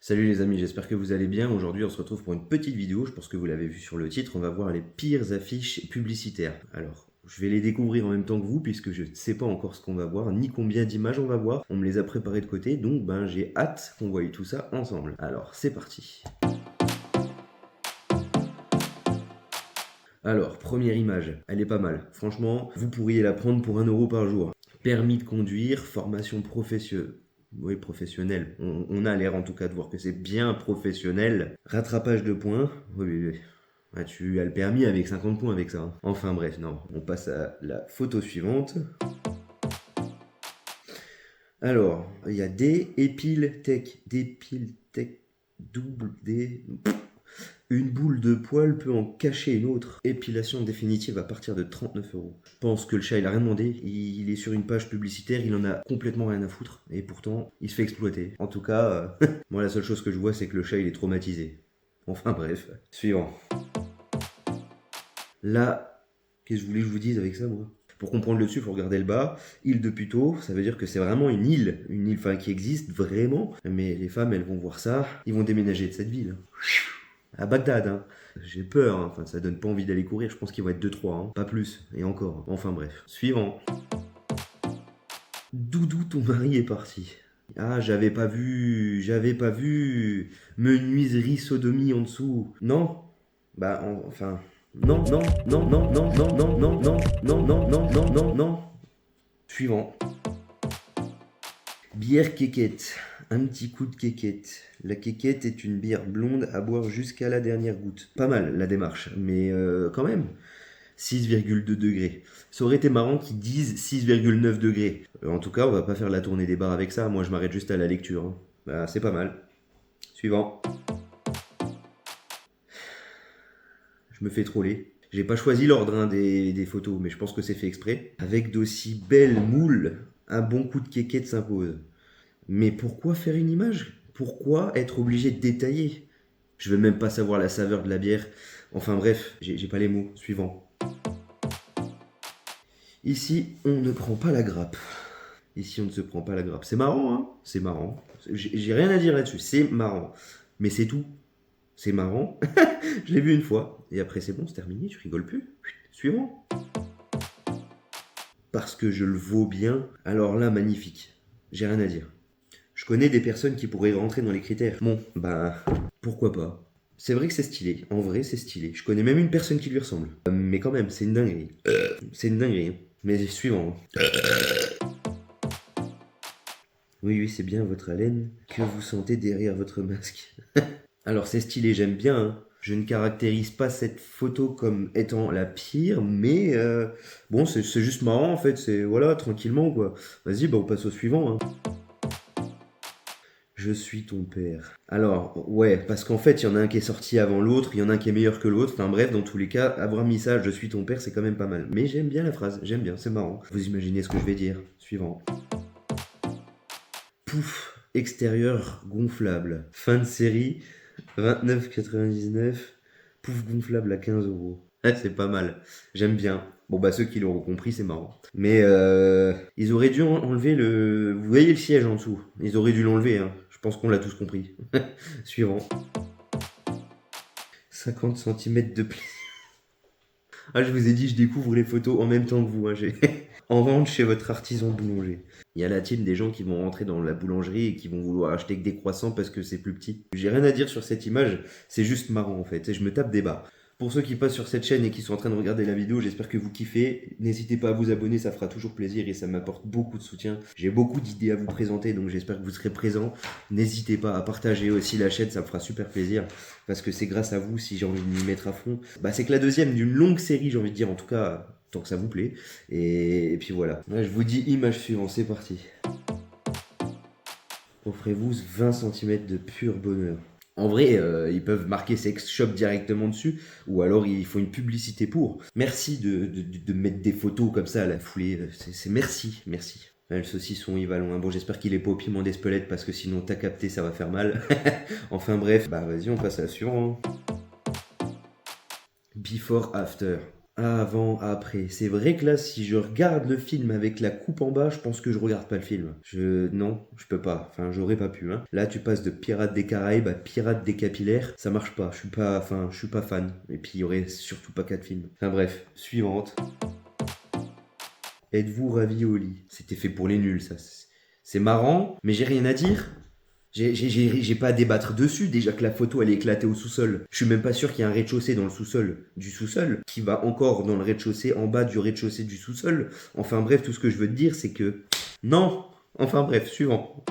Salut les amis, j'espère que vous allez bien. Aujourd'hui, on se retrouve pour une petite vidéo. Je pense que vous l'avez vu sur le titre. On va voir les pires affiches publicitaires. Alors, je vais les découvrir en même temps que vous, puisque je ne sais pas encore ce qu'on va voir, ni combien d'images on va voir. On me les a préparées de côté, donc j'ai hâte qu'on voie tout ça ensemble. Alors, c'est parti. Alors, première image, elle est pas mal. Franchement, vous pourriez la prendre pour 1 € par jour. Permis de conduire, formation professionnelle. Oui, professionnelle. On a l'air en tout cas de voir que c'est bien professionnel. Rattrapage de points. Oui, oui, oui. Ah, tu as le permis avec 50 points avec ça, hein. Enfin bref, non. On passe à la photo suivante. Alors, il y a des épile tech. Dépile tech. Double D. Une boule de poil peut en cacher une autre. Épilation définitive à partir de 39 €. Je pense que le chat, il a rien demandé. Il est sur une page publicitaire, il en a complètement rien à foutre. Et pourtant, il se fait exploiter. En tout cas, moi, la seule chose que je vois, c'est que le chat, il est traumatisé. Enfin bref. Suivant. Là, qu'est-ce que je voulais que je vous dise avec ça, moi? Pour comprendre le dessus, il faut regarder le bas. Île de Puteaux, ça veut dire que c'est vraiment une île enfin, qui existe vraiment. Mais les femmes, elles vont voir ça, ils vont déménager de cette ville. À Bagdad, hein. J'ai peur, hein. Enfin, ça donne pas envie d'aller courir. Je pense qu'il va être 2-3, hein. Pas plus, et encore. Enfin bref. Suivant. Doudou, ton mari est parti. Ah, j'avais pas vu. Menuiserie sodomie en dessous. Non. Enfin. Non, non, non, non, non, non, non, non, non, non, non, non, non, non, non. Suivant. Bière quéquette. Un petit coup de quéquette. La quéquette est une bière blonde à boire jusqu'à la dernière goutte. Pas mal la démarche, mais quand même. 6,2 degrés. Ça aurait été marrant qu'ils disent 6,9 degrés. En tout cas, on va pas faire la tournée des bars avec ça. Moi, je m'arrête juste à la lecture, hein. Bah, c'est pas mal. Suivant. Je me fais troller. J'ai pas choisi l'ordre, hein, des photos, mais je pense que c'est fait exprès. Avec d'aussi belles moules, un bon coup de quéquette s'impose. Mais pourquoi faire une image? Pourquoi être obligé de détailler? Je veux même pas savoir la saveur de la bière. Enfin bref, j'ai pas les mots. Suivant. Ici, on ne prend pas la grappe. Ici, on ne se prend pas la grappe. C'est marrant, hein? C'est marrant. J'ai rien à dire là-dessus. C'est marrant. Mais c'est tout. C'est marrant. Je l'ai vu une fois. Et après, c'est bon, c'est terminé. Tu rigoles plus. Suivant. Parce que je le vaux bien. Alors là, magnifique. J'ai rien à dire. Je connais des personnes qui pourraient rentrer dans les critères. Bon, pourquoi pas. C'est vrai que c'est stylé. En vrai, c'est stylé. Je connais même une personne qui lui ressemble. Mais quand même, c'est une dinguerie. C'est une dinguerie. Mais suivant. Oui, oui, c'est bien votre haleine que vous sentez derrière votre masque. Alors, c'est stylé, j'aime bien, hein. Je ne caractérise pas cette photo comme étant la pire, mais bon, c'est juste marrant en fait. C'est voilà, tranquillement quoi. Vas-y, on passe au suivant, hein. Je suis ton père. Alors, ouais, parce qu'en fait, il y en a un qui est sorti avant l'autre, il y en a un qui est meilleur que l'autre. Enfin bref, dans tous les cas, avoir mis ça, je suis ton père, c'est quand même pas mal. Mais j'aime bien la phrase, j'aime bien, c'est marrant. Vous imaginez ce que je vais dire. Suivant. Pouf, extérieur gonflable. Fin de série, 29,99. Pouf gonflable à 15 €. Ah, c'est pas mal. J'aime bien. Bon, ceux qui l'auront compris, c'est marrant. Mais ils auraient dû enlever le. Vous voyez le siège en dessous? Ils auraient dû l'enlever, hein. Je pense qu'on l'a tous compris. Suivant. 50 centimètres de pli. Ah, je vous ai dit, je découvre les photos en même temps que vous, hein. En vente chez votre artisan boulanger. Il y a la team des gens qui vont rentrer dans la boulangerie et qui vont vouloir acheter que des croissants parce que c'est plus petit. J'ai rien à dire sur cette image, c'est juste marrant en fait, et je me tape des barres. Pour ceux qui passent sur cette chaîne et qui sont en train de regarder la vidéo, j'espère que vous kiffez. N'hésitez pas à vous abonner, ça fera toujours plaisir et ça m'apporte beaucoup de soutien. J'ai beaucoup d'idées à vous présenter, donc j'espère que vous serez présents. N'hésitez pas à partager aussi la chaîne, ça me fera super plaisir. Parce que c'est grâce à vous, si j'ai envie de m'y mettre à fond. C'est que la deuxième d'une longue série, j'ai envie de dire, en tout cas, tant que ça vous plaît. Et puis voilà. Là, je vous dis image suivante, c'est parti. Offrez-vous 20 cm de pur bonheur. En vrai, ils peuvent marquer sex shop directement dessus, ou alors il faut une publicité pour. Merci de mettre des photos comme ça à la foulée. C'est merci, merci. Le saucisson, il va loin. Bon, j'espère qu'il est pas au piment d'Espelette parce que sinon t'as capté, ça va faire mal. Enfin bref, vas-y, on passe à la suivante. Before, after. Avant, après. C'est vrai que là, si je regarde le film avec la coupe en bas, je pense que je regarde pas le film. Non, je peux pas. Enfin, j'aurais pas pu, hein. Là, tu passes de Pirates des Caraïbes à Pirates des Capillaires. Ça marche pas. Je suis pas fan. Et puis, il y aurait surtout pas 4 films. Enfin, bref. Suivante. Êtes-vous ravioli? C'était fait pour les nuls, ça. C'est marrant, mais j'ai rien à dire. J'ai pas à débattre dessus, déjà que la photo elle est éclatée au sous-sol. Je suis même pas sûr qu'il y ait un rez-de-chaussée dans le sous-sol du sous-sol, qui va encore dans le rez-de-chaussée, en bas du rez-de-chaussée du sous-sol. Enfin bref, tout ce que je veux te dire, c'est que... Non. Enfin bref, suivant.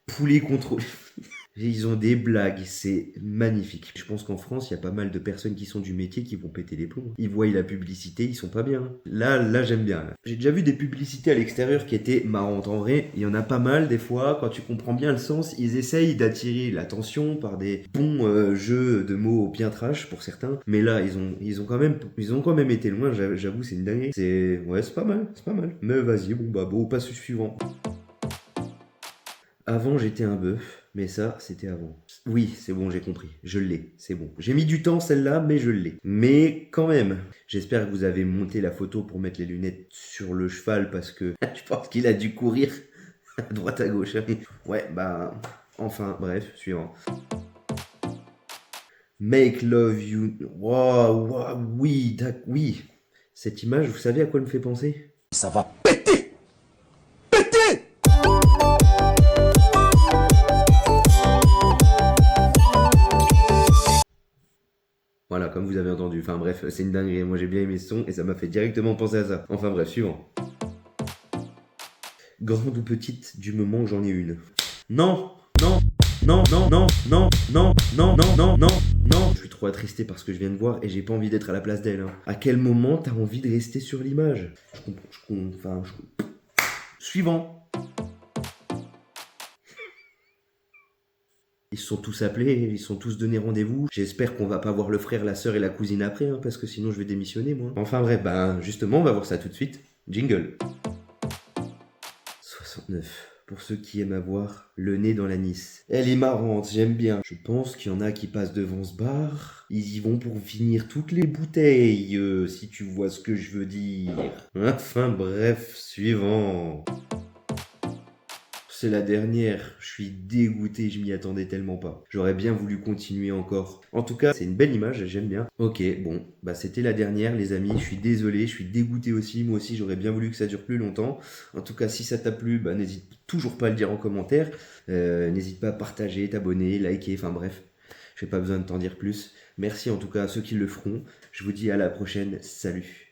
Poulet contrôlé. Ils ont des blagues, c'est magnifique. Je pense qu'en France, il y a pas mal de personnes qui sont du métier qui vont péter les plombs. Ils voient la publicité, ils sont pas bien. Là, j'aime bien. Là. J'ai déjà vu des publicités à l'extérieur qui étaient marrantes. En vrai, il y en a pas mal des fois. Quand tu comprends bien le sens, ils essayent d'attirer l'attention par des bons jeux de mots bien trash pour certains. Mais là, ils ont quand même été loin. J'avoue, c'est une dinguerie. C'est pas mal, c'est pas mal. Mais vas-y, bon, passe au suivant. Avant, j'étais un bœuf, mais ça, c'était avant. Oui, c'est bon, j'ai compris. Je l'ai, c'est bon. J'ai mis du temps celle-là, mais je l'ai. Mais quand même, j'espère que vous avez monté la photo pour mettre les lunettes sur le cheval parce que je pense qu'il a dû courir à droite à gauche. Ouais, bah, enfin, bref, suivant. Make love you. Wow, oui, oui. Cette image, vous savez à quoi elle me fait penser? Ça va péter! Péter! Voilà, comme vous avez entendu. Enfin bref, c'est une dinguerie. Moi j'ai bien aimé ce son et ça m'a fait directement penser à ça. Enfin bref, suivant. Grande ou petite, du moment j'en ai une. Non, non, non, non, non, non, non, non, non, non, non, non. Je suis trop attristé par ce que je viens de voir et j'ai pas envie d'être à la place d'elle. Hein. À quel moment t'as envie de rester sur l'image? Suivant. Ils se sont tous appelés, ils se sont tous donné rendez-vous. J'espère qu'on va pas voir le frère, la sœur et la cousine après, hein, parce que sinon je vais démissionner moi. Enfin bref, justement, on va voir ça tout de suite. Jingle. 69. Pour ceux qui aiment avoir le nez dans la Nice. Elle est marrante, j'aime bien. Je pense qu'il y en a qui passent devant ce bar. Ils y vont pour finir toutes les bouteilles, si tu vois ce que je veux dire. Enfin bref, suivant. C'est la dernière, je suis dégoûté, je m'y attendais tellement pas. J'aurais bien voulu continuer encore. En tout cas, c'est une belle image, j'aime bien. Ok, bon, c'était la dernière les amis, je suis désolé, je suis dégoûté aussi. Moi aussi, j'aurais bien voulu que ça dure plus longtemps. En tout cas, si ça t'a plu, n'hésite toujours pas à le dire en commentaire. N'hésite pas à partager, t'abonner, liker, enfin bref. J'ai pas besoin de t'en dire plus. Merci en tout cas à ceux qui le feront. Je vous dis à la prochaine, salut.